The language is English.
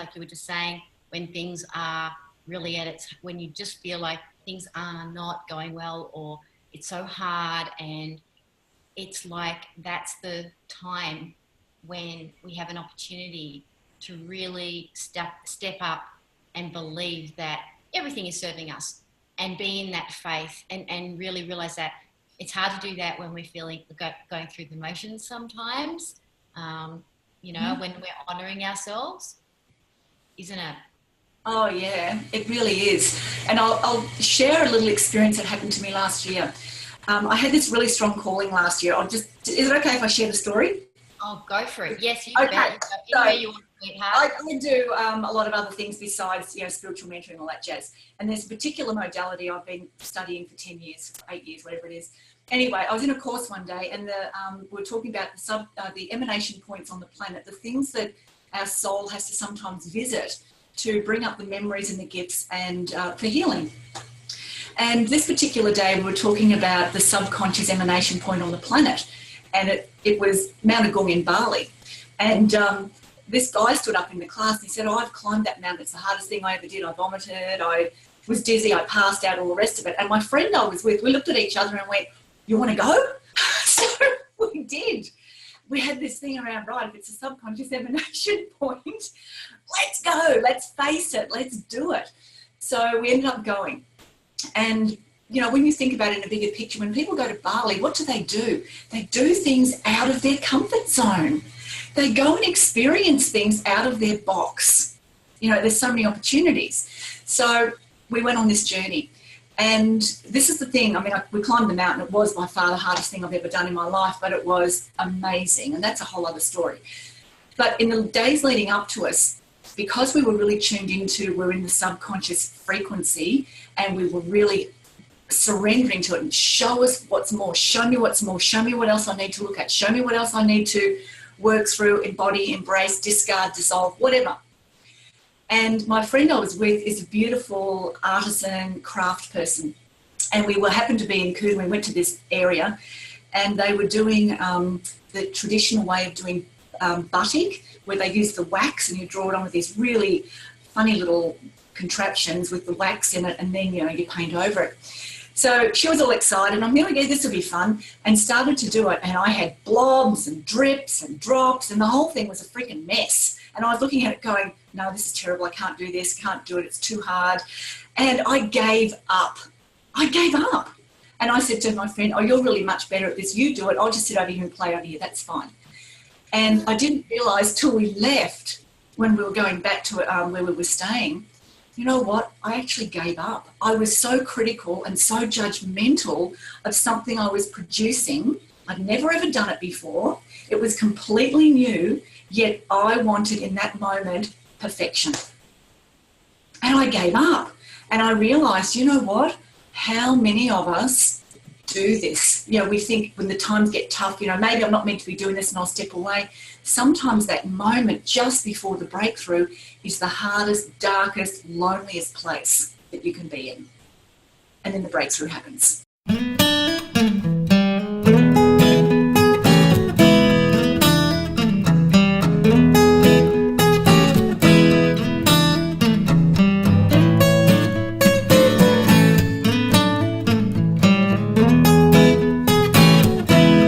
like you were just saying, when things are really when you just feel like things are not going well, or it's so hard, and it's like that's the time when we have an opportunity to really step up and believe that everything is serving us, and be in that faith, and really realize that it's hard to do that when we're going through the motions sometimes, when we're honoring ourselves, isn't it? Oh yeah, it really is. And I'll share a little experience that happened to me last year. I had this really strong calling last year. Is it okay if I share the story? Oh, go for it. Yes, you okay. bet. Anywhere you want, sweetheart. I do a lot of other things besides, spiritual mentoring and all that jazz. And there's a particular modality I've been studying for 10 years, 8 years, whatever it is. Anyway, I was in a course one day, and we were talking about the emanation points on the planet, the things that our soul has to sometimes visit to bring up the memories and the gifts and for healing. And this particular day we were talking about the subconscious emanation point on the planet, and it was Mount Agung in Bali. And this guy stood up in the class and he said, I've climbed that mountain, it's the hardest thing I ever did. I vomited, I was dizzy, I passed out, all the rest of it. And my friend I was with, we looked at each other and went, you want to go? So we did. We had this thing around, right, if it's a subconscious emanation point, let's go, let's face it, let's do it. So we ended up going. And, when you think about it in a bigger picture, when people go to Bali, what do? They do things out of their comfort zone. They go and experience things out of their box. There's so many opportunities. So we went on this journey. And this is the thing, we climbed the mountain. It was by far the hardest thing I've ever done in my life, but it was amazing. And that's a whole other story. But in the days leading up to us, because we were really tuned into, we're in the subconscious frequency, and we were really surrendering to it, and show us what's more, show me what's more, show me what else I need to look at, show me what else I need to work through, embody, embrace, discard, dissolve, whatever. And my friend I was with is a beautiful artisan craft person. And we happened to be in Coon. We went to this area, and they were doing the traditional way of doing batik, where they use the wax and you draw it on with these really funny little contraptions with the wax in it, and then, you paint over it. So she was all excited. I'm going, this will be fun, and started to do it. And I had blobs and drips and drops, and the whole thing was a freaking mess. And I was looking at it going, no, this is terrible. I can't do this, can't do it. It's too hard. And I gave up. And I said to my friend, oh, you're really much better at this. You do it. I'll just sit over here and play over here. That's fine. And I didn't realise till we left, when we were going back to where we were staying, you know what? I actually gave up. I was so critical and so judgmental of something I was producing. I'd never ever done it before. It was completely new, yet I wanted in that moment perfection. And I gave up. And I realised, you know what? How many of us do this? We think when the times get tough, maybe I'm not meant to be doing this and I'll step away. Sometimes that moment just before the breakthrough is the hardest, darkest, loneliest place that you can be in. And then the breakthrough happens.